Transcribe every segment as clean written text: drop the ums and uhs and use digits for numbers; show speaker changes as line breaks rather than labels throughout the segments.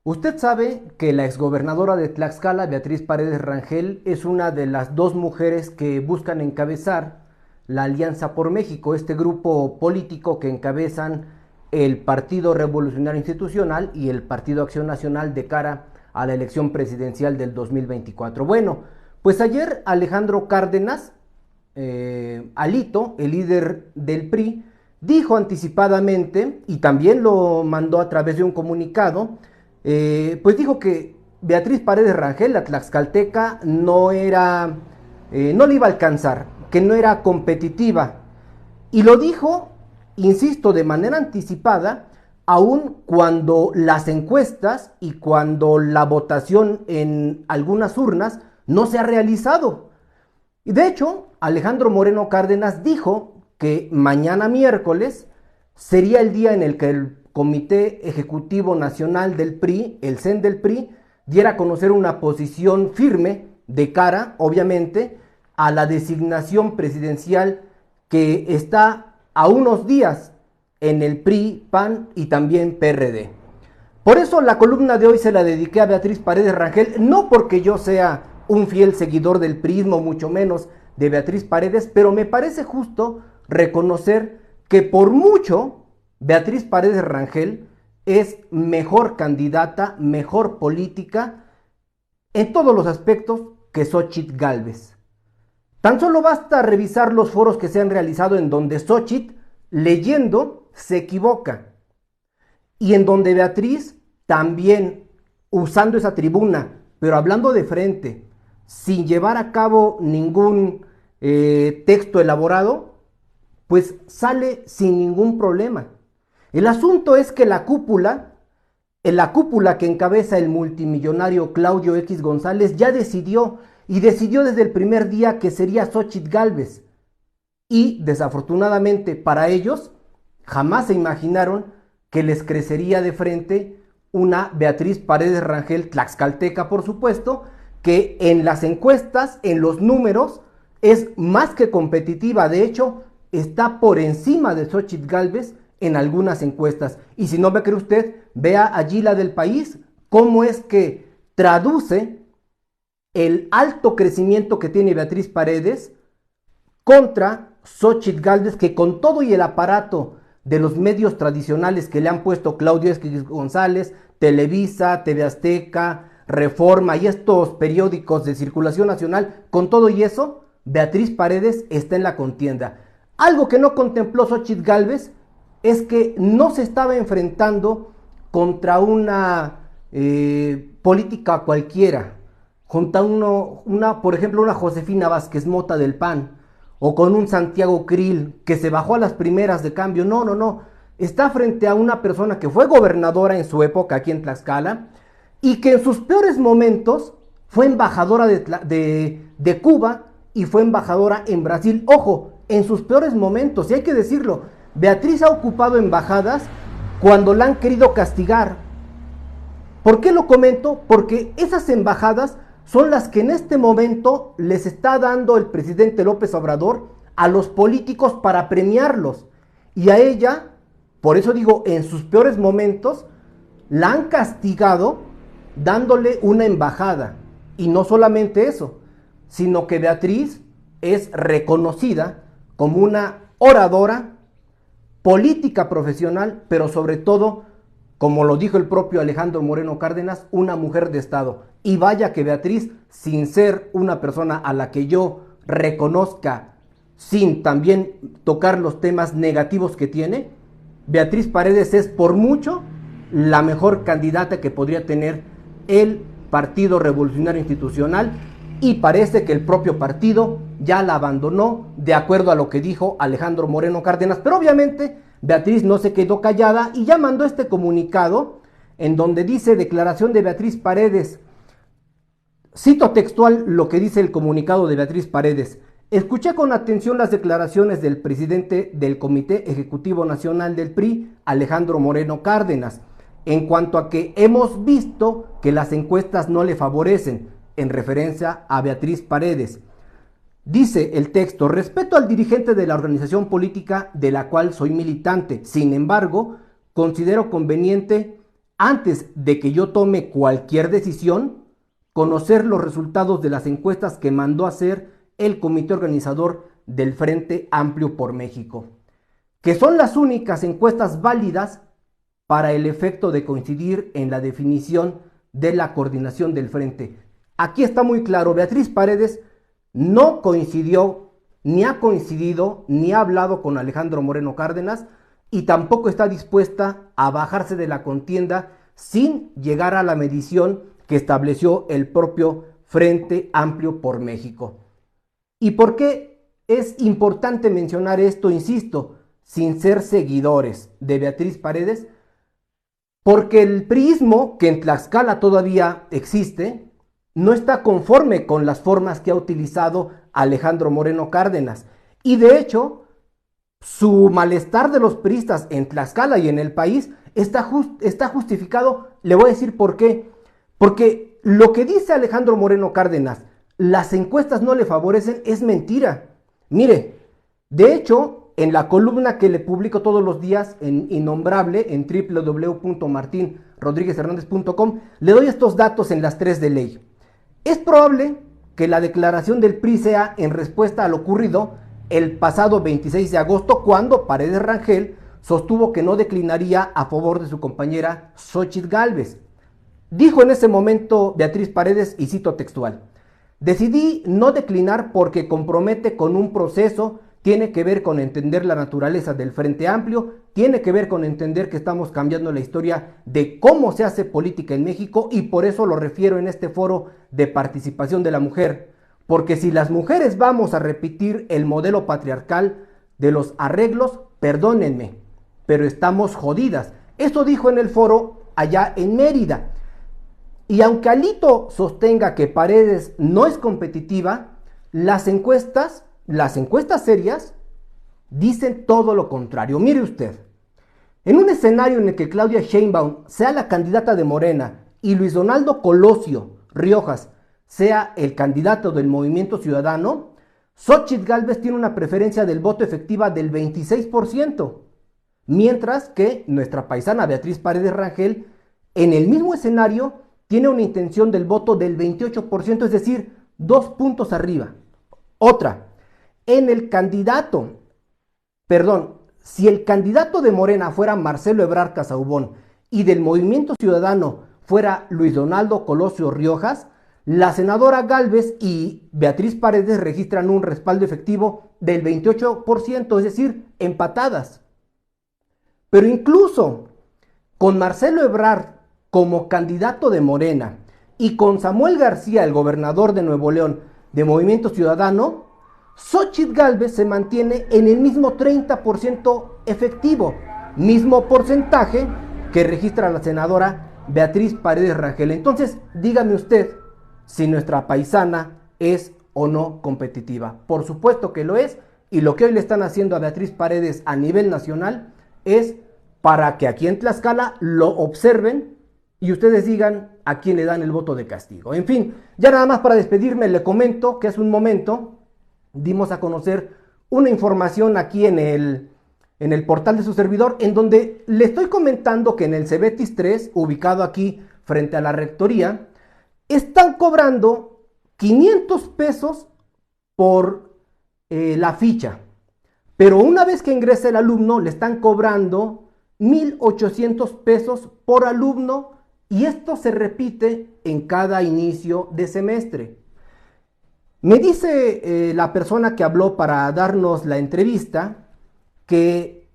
Usted sabe que la exgobernadora de Tlaxcala, Beatriz Paredes Rangel, es una de las dos mujeres que buscan encabezar la Alianza por México, este grupo político que encabezan el Partido Revolucionario Institucional y el Partido Acción Nacional de cara a la elección presidencial del 2024. Bueno, pues ayer Alejandro Cárdenas, Alito, el líder del PRI, dijo anticipadamente, y también lo mandó a través de un comunicado, pues dijo que Beatriz Paredes Rangel, la tlaxcalteca, no le iba a alcanzar, que no era competitiva. Y lo dijo, insisto, de manera anticipada, aun cuando las encuestas y cuando la votación en algunas urnas no se ha realizado. Y de hecho, Alejandro Moreno Cárdenas dijo que mañana miércoles sería el día en el que el Comité Ejecutivo Nacional del PRI, el CEN del PRI, diera a conocer una posición firme de cara, obviamente, a la designación presidencial que está a unos días en el PRI, PAN y también PRD. Por eso la columna de hoy se la dediqué a Beatriz Paredes Rangel, no porque yo sea un fiel seguidor del PRIismo, mucho menos de Beatriz Paredes, pero me parece justo reconocer que por mucho Beatriz Paredes Rangel es mejor candidata, mejor política en todos los aspectos que Xóchitl Gálvez. Tan solo basta revisar los foros que se han realizado en donde Xóchitl, leyendo, se equivoca y en donde Beatriz también usando esa tribuna, pero hablando de frente, sin llevar a cabo ningún texto elaborado, pues sale sin ningún problema. El asunto es que la cúpula que encabeza el multimillonario Claudio X González ya decidió, y decidió desde el primer día que sería Xóchitl Gálvez. Y desafortunadamente para ellos, jamás se imaginaron que les crecería de frente una Beatriz Paredes Rangel, tlaxcalteca por supuesto, que en las encuestas, en los números, es más que competitiva. De hecho, está por encima de Xóchitl Gálvez en algunas encuestas. Y si no me cree usted, vea allí la del País, cómo es que traduce el alto crecimiento que tiene Beatriz Paredes contra Xóchitl Gálvez, que con todo y el aparato de los medios tradicionales que le han puesto Claudio X González, Televisa, TV Azteca, Reforma y estos periódicos de circulación nacional, con todo y eso, Beatriz Paredes está en la contienda. Algo que no contempló Xóchitl Gálvez es que no se estaba enfrentando contra una política cualquiera, contra por ejemplo, una Josefina Vázquez Mota del PAN, o con un Santiago Krill que se bajó a las primeras de cambio. No, no, no. Está frente a una persona que fue gobernadora en su época aquí en Tlaxcala y que en sus peores momentos fue embajadora de Cuba y fue embajadora en Brasil. Ojo, en sus peores momentos, y hay que decirlo, Beatriz ha ocupado embajadas cuando la han querido castigar. ¿Por qué lo comento? Porque esas embajadas son las que en este momento les está dando el presidente López Obrador a los políticos para premiarlos. Y a ella, por eso digo, en sus peores momentos, la han castigado dándole una embajada. Y no solamente eso, sino que Beatriz es reconocida como una oradora, política profesional, pero sobre todo, como lo dijo el propio Alejandro Moreno Cárdenas, una mujer de Estado. Y vaya que Beatriz, sin ser una persona a la que yo reconozca, sin también tocar los temas negativos que tiene, Beatriz Paredes es por mucho la mejor candidata que podría tener el Partido Revolucionario Institucional, y parece que el propio partido ya la abandonó, de acuerdo a lo que dijo Alejandro Moreno Cárdenas. Pero obviamente Beatriz no se quedó callada y ya mandó este comunicado en donde dice: declaración de Beatriz Paredes. Cito textual lo que dice el comunicado de Beatriz Paredes: escuché con atención las declaraciones del presidente del Comité Ejecutivo Nacional del PRI, Alejandro Moreno Cárdenas, en cuanto a que hemos visto que las encuestas no le favorecen, en referencia a Beatriz Paredes. Dice el texto: respeto al dirigente de la organización política de la cual soy militante, sin embargo, considero conveniente antes de que yo tome cualquier decisión, conocer los resultados de las encuestas que mandó hacer el comité organizador del Frente Amplio por México, que son las únicas encuestas válidas para el efecto de coincidir en la definición de la coordinación del frente. Aquí está muy claro, Beatriz Paredes no coincidió, ni ha coincidido, ni ha hablado con Alejandro Moreno Cárdenas, y tampoco está dispuesta a bajarse de la contienda sin llegar a la medición que estableció el propio Frente Amplio por México. ¿Y por qué es importante mencionar esto? Insisto, sin ser seguidores de Beatriz Paredes, porque el priismo, que en Tlaxcala todavía existe, no está conforme con las formas que ha utilizado Alejandro Moreno Cárdenas. Y de hecho, su malestar de los priistas en Tlaxcala y en el país está justificado. Le voy a decir por qué. Porque lo que dice Alejandro Moreno Cárdenas, las encuestas no le favorecen, es mentira. Mire, de hecho, en la columna que le publico todos los días en Innombrable, en www.martinrodriguezhernandez.com, le doy estos datos en las 3 de ley. Es probable que la declaración del PRI sea en respuesta a lo ocurrido el pasado 26 de agosto, cuando Paredes Rangel sostuvo que no declinaría a favor de su compañera Xóchitl Gálvez. Dijo en ese momento Beatriz Paredes, y cito textual: decidí no declinar porque compromete con un proceso, tiene que ver con entender la naturaleza del Frente Amplio, tiene que ver con entender que estamos cambiando la historia de cómo se hace política en México, y por eso lo refiero en este foro de participación de la mujer, porque si las mujeres vamos a repetir el modelo patriarcal de los arreglos, perdónenme, pero estamos jodidas. Eso dijo en el foro allá en Mérida. Y aunque Alito sostenga que Paredes no es competitiva, las encuestas serias dicen todo lo contrario. Mire usted, en un escenario en el que Claudia Sheinbaum sea la candidata de Morena y Luis Donaldo Colosio Riojas sea el candidato del Movimiento Ciudadano, Xóchitl Gálvez tiene una preferencia del voto efectiva del 26%, mientras que nuestra paisana Beatriz Paredes Rangel, en el mismo escenario, tiene una intención del voto del 28%, es decir, 2 puntos arriba. Otra, si el candidato de Morena fuera Marcelo Ebrard Casaubón y del Movimiento Ciudadano fuera Luis Donaldo Colosio Riojas, la senadora Gálvez y Beatriz Paredes registran un respaldo efectivo del 28%, es decir, empatadas. Pero incluso con Marcelo Ebrard como candidato de Morena y con Samuel García, el gobernador de Nuevo León, de Movimiento Ciudadano, Xóchitl Gálvez se mantiene en el mismo 30% efectivo, mismo porcentaje que registra la senadora Beatriz Paredes Rangel. Entonces, dígame usted si nuestra paisana es o no competitiva. Por supuesto que lo es, y lo que hoy le están haciendo a Beatriz Paredes a nivel nacional es para que aquí en Tlaxcala lo observen y ustedes digan a quién le dan el voto de castigo. En fin, ya nada más para despedirme, le comento que hace un momento dimos a conocer una información aquí en el portal de su servidor, en donde le estoy comentando que en el Cebetis 3, ubicado aquí frente a la rectoría, están cobrando 500 pesos por la ficha, pero una vez que ingresa el alumno le están cobrando 1,800 pesos por alumno, y esto se repite en cada inicio de semestre. Me dice la persona que habló para darnos la entrevista que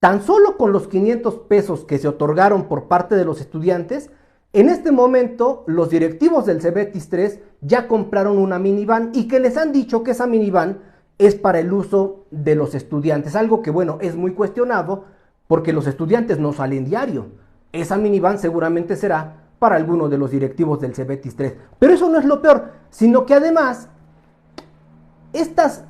tan solo con los 500 pesos que se otorgaron por parte de los estudiantes, en este momento los directivos del Cebetis 3 ya compraron una minivan, y que les han dicho que esa minivan es para el uso de los estudiantes, algo que bueno, es muy cuestionado porque los estudiantes no salen diario. Esa minivan seguramente será para alguno de los directivos del Cebetis 3. Pero eso no es lo peor, sino que además estas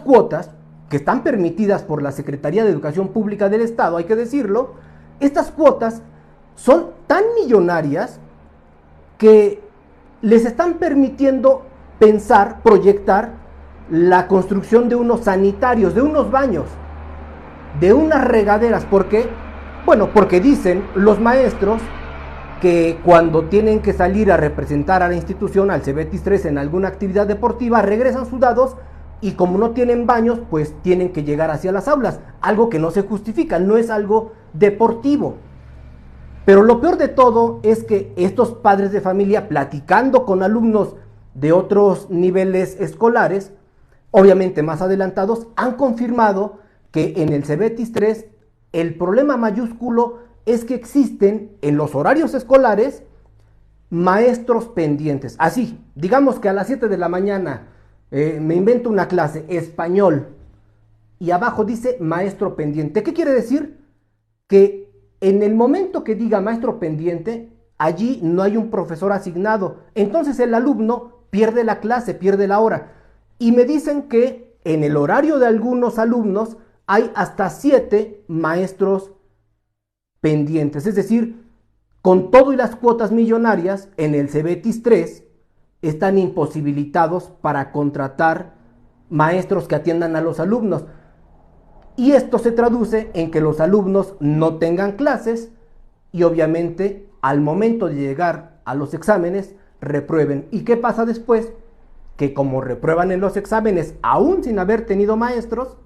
cuotas que están permitidas por la Secretaría de Educación Pública del Estado, hay que decirlo, estas cuotas son tan millonarias que les están permitiendo pensar, proyectar la construcción de unos sanitarios, de unos baños, de unas regaderas. ¿Por qué? Bueno, porque dicen los maestros que cuando tienen que salir a representar a la institución, al Cebetis 3, en alguna actividad deportiva, regresan sudados y como no tienen baños, pues tienen que llegar hacia las aulas, algo que no se justifica, no es algo deportivo. Pero lo peor de todo es que estos padres de familia, platicando con alumnos de otros niveles escolares, obviamente más adelantados, han confirmado que en el Cebetis 3 el problema mayúsculo es que existen en los horarios escolares maestros pendientes. Así, digamos que a las 7 de la mañana me invento una clase, español, y abajo dice maestro pendiente. ¿Qué quiere decir? Que en el momento que diga maestro pendiente, allí no hay un profesor asignado. Entonces el alumno pierde la clase, pierde la hora. Y me dicen que en el horario de algunos alumnos hay hasta 7 maestros pendientes. Es decir, con todo y las cuotas millonarias, en el Cebetis 3 están imposibilitados para contratar maestros que atiendan a los alumnos. Y esto se traduce en que los alumnos no tengan clases y obviamente al momento de llegar a los exámenes reprueben. ¿Y qué pasa después? Que como reprueban en los exámenes aún sin haber tenido maestros,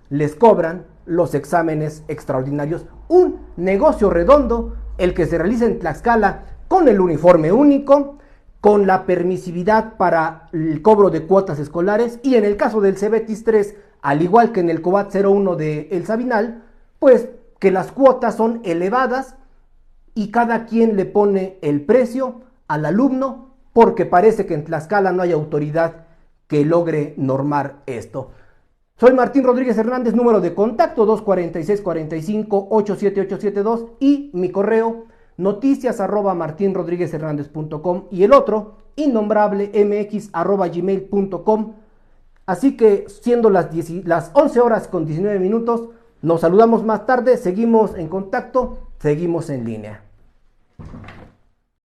les cobran los exámenes extraordinarios. Un negocio redondo el que se realiza en Tlaxcala con el uniforme único, con la permisividad para el cobro de cuotas escolares y en el caso del Cebetis 3, al igual que en el COBAT 01 de El Sabinal, pues que las cuotas son elevadas y cada quien le pone el precio al alumno porque parece que en Tlaxcala no hay autoridad que logre normar esto. Soy Martín Rodríguez Hernández, número de contacto 246-45-87872 y mi correo noticias@martinrodriguezhernandez.com y el otro innombrablemx@gmail.com. Así que siendo las 11 horas con 19 minutos, nos saludamos más tarde, seguimos en contacto, seguimos en línea.